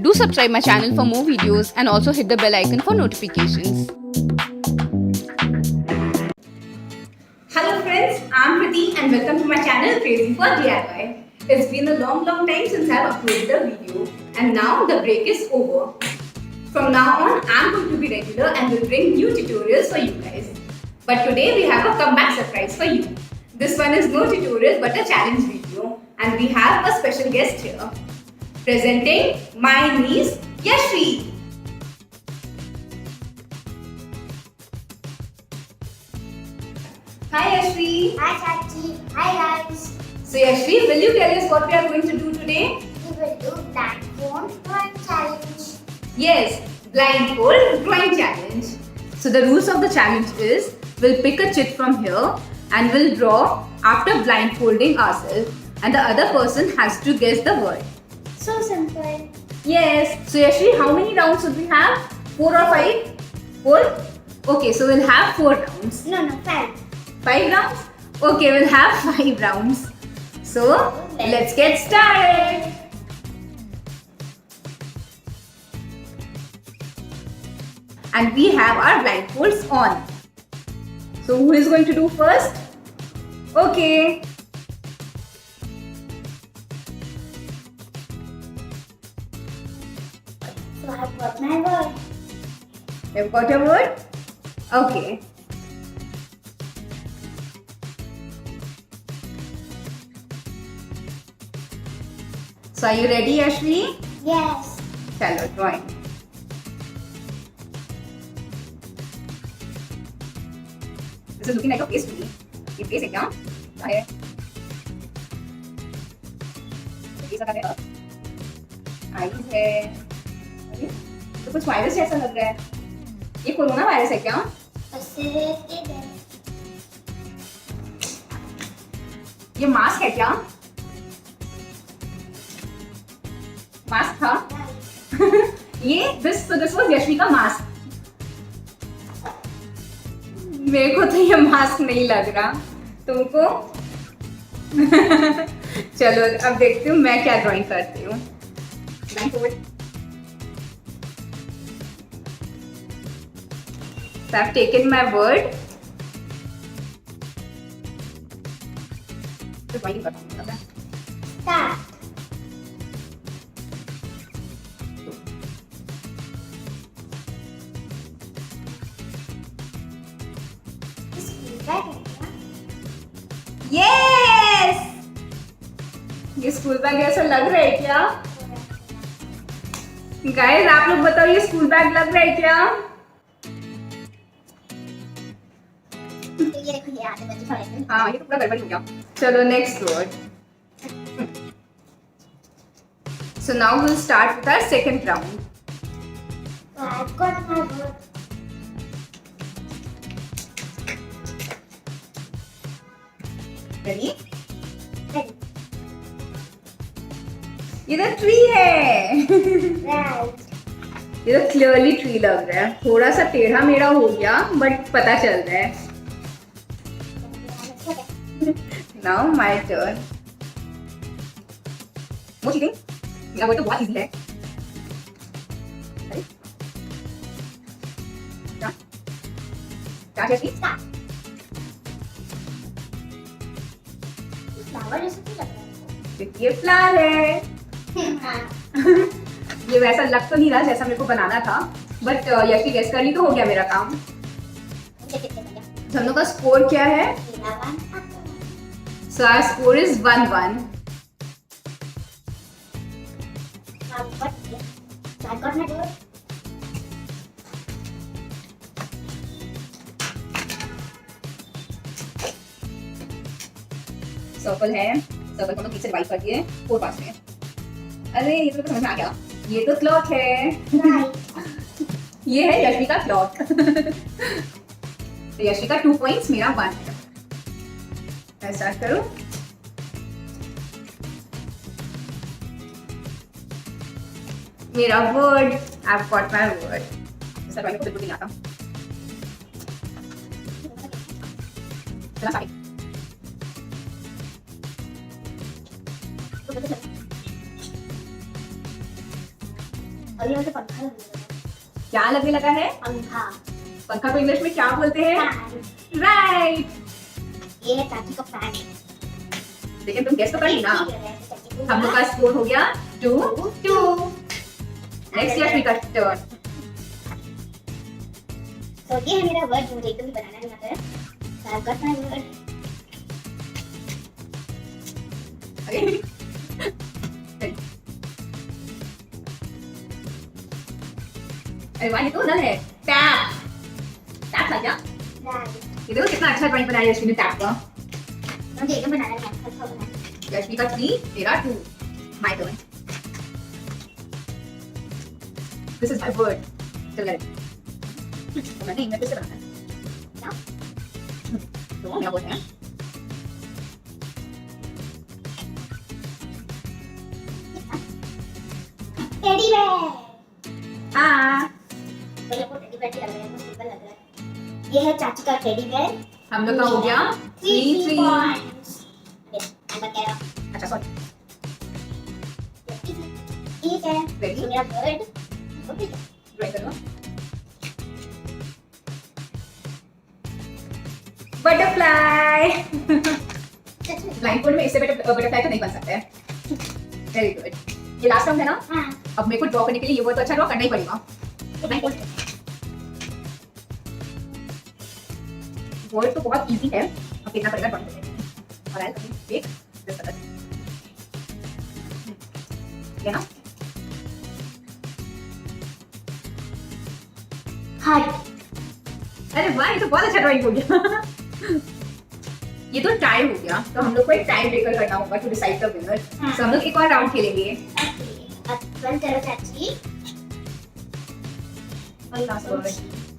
Do subscribe my channel for more videos and also hit the bell icon for notifications. Hello friends, I'm Kriti and welcome to my channel Krazzy4DIY. It's been a long time since I've uploaded a video and now the break is over. From now on, I'm going to be regular and will bring new tutorials for you guys. But today we have a comeback surprise for you. This one is no tutorial but a challenge video and we have a special guest here. Presenting my niece Yashvi. Hi Yashvi. Hi Chachi. Hi guys. So Yashvi, will you tell us what we are going to do today? We will do blindfold drawing challenge. Yes, blindfold drawing challenge. So the rules of the challenge is we'll pick a chit from here and we'll draw after blindfolding ourselves and the other person has to guess the word. So simple. Yes. So Yashvi, how many rounds would we have? 4 or 5? 4? Okay, so we'll have 4 rounds. No, 5. 5 rounds? Okay, we'll have 5 rounds. So let's get started. And we have our blindfolds on. So who is going to do first? Okay. So I've got my word. You've got your word? Okay. So are you ready, Yashvi? Yes. Chalo, drawing. This is looking like a face to me. ये face है क्या? क्या है? ये सब है. Eyes है. अरे, तो कुछ वायरस जैसा लग रहा है. ये कोरोना वायरस है क्या? ये मास्क है क्या? मास्क था? ये this was यशवी का मास्क. मेरे को तो ये मास्क नहीं लग रहा. तुमको? चलो अब देखती हूँ मैं क्या ड्राइंग करती हूँ. So I've taken my word. Start. Yes! ये स्कूल बैग ऐसा लग रहा है क्या? गाइस आप लोग बताओ ये स्कूल बैग लग रहा है क्या? हाँ ये तो पूरा गड़बड़ हो गया. चलो next word. So now we'll start with our second round. So I've got my word. Ready? Ready. ये तो ट्री है. Right. ये तो क्लियरली ट्री लग रहा है. थोड़ा सा टेढ़ा मेढ़ा हो गया बट पता चल रहा है. Now my turn. वो cheating? मेरा वो तो बहुत easy है. अरे? क्या? क्या चाहिए? Start. Flower जैसा क्यों लग रहा है? ये फ्लावर है. ये वैसा लग तो नहीं रहा जैसा मेरे को बनाना था बट यशवी गेस कर ली तो हो गया मेरा काम. हम लोग का स्कोर क्या है? So our score is 1-1. I got my word. Circle है. सर्कल को हम लोग पीछे डिवाइड कर दिए 4 पार्ट्स में. अरे ये तो समझ में आ गया. ये तो क्लॉक है. ये है यशवी का क्लॉक. तो यशवी का 2 पॉइंट्स मेरा 1 है. मैं स्टार्ट करूं. मेरा word. I've got my word. इस ड्राइंग को बिल्कुल नहीं आता. चला साइड. और ये मुझे पंखा लगने लगा। क्या लगने लगा है? पंखा। पंखा को इंग्लिश में क्या बोलते हैं? फैन। राइट। ये है चाची का फैन। लेकिन तुम गेस तो कर ली ना। हम लोग का स्कोर हो गया 2-2। नेक्स्ट यशवी का टर्न। तो ये है मेरा वर्ड जो मुझे एकदम भी बनाना नहीं आता है। So I've got my word. अरे वाह, ये तो नल है। टैप। टैप था क्या? Right. ये देखो कितना अच्छा ड्राइंग बनाया यशवी ने टैप का। मुझे एकदम बनाना नहीं आता, अच्छा बनाना। यशवी का 3, मेरा 2। My turn. This is my word. चल गए। मैंने इनमें से बनाना है। क्या? तो क्या बोलते हैं? Teddy bear. हाँ। तो ये को टेडी बेयर लग रहा है, सिंपल लग रहा है। ये है चाची का टेडी बेयर। हम लोग का हो गया 3-3। points. Okay, I'm gonna अच्छा सॉरी। ठीक है। Very तो मेरा वर्ड ओके। ड्राइंग करो। बटरफ्लाई। ब्लाइंडफोल्ड में इससे बटरफ्लाई तो नहीं बन सकता है। Very good. ये लास्ट राउंड है ना? हाँ। अब मेरे को ड्रॉ करने के लिए ये वर्ड तो अच्छा ड्रॉ करना ही पड़ेगा। वर्ड तो बहुत इजी है। अब देखना पड़ेगा ड्रॉ करने के लिए। और आई एक दिस कलर। ये ना? हार्ट। अरे वाह, ये तो बहुत अच्छा ड्राइंग हो गया। ये तो टाई हो गया, तो हम लोग को एक टाई ब्रेकर करना होगा टू डिसाइड द विनर। सो हम लोग एक और राउंड खेलेंगे। ओके, अब वन करो चाची। और लास्ट वर्ड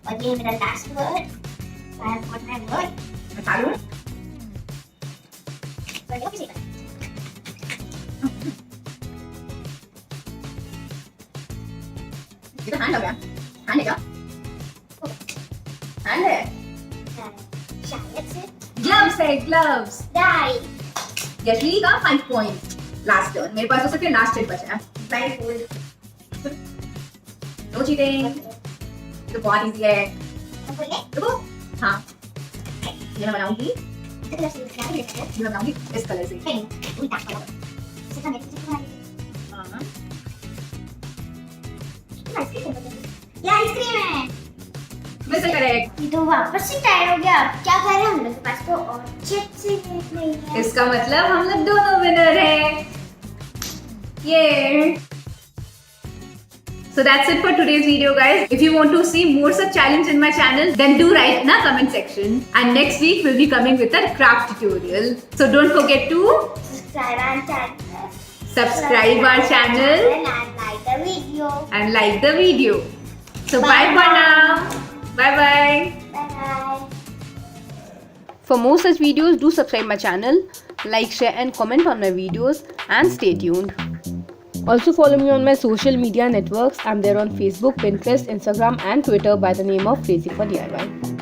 और ये मेरा last word. I have got my word. मैं चालू। पर ये किसी का ये तो हैंड हो गया। हैंड है क्या? हैंड है। शायद से ग्लव्स है, ग्लव्स। डाई। यशवी का 5 पॉइंट। Last turn. मेरे पास तो सिर्फ लास्ट हिट बचा है। ब्लाइंडफोल्ड। No cheating. ये तो बहुत इजी है। अब बोले देखो। हाँ। ये मैं बनाऊंगी। तो कैसे क्या है? ये मैं बनाऊंगी इस कलर से। नहीं, उल्टा करो। सिर्फ मेरे से बना दीजिए। हाँ। आइसक्रीम है। ये आइसक्रीम है। बिल्कुल करेक्ट। ये तो वापस से टायर हो गया। अब क्या कर रहे हैं हम लोग के पास तो और चिट से नहीं है। इसका मतलब हम लोग दोनों विनर हैं। ये So that's it for today's video, guys. If you want to see more such challenge in my channel, then do write in the comment section. And next week we'll be coming with a craft tutorial. So don't forget to subscribe our channel and like the video. and like the video. So bye for now. Bye bye. Bye bye. For more such videos, do subscribe my channel, like, share and comment on my videos and stay tuned. Also follow me on my social media networks. I'm there on Facebook, Pinterest, Instagram and Twitter by the name of Krazzy4DIY.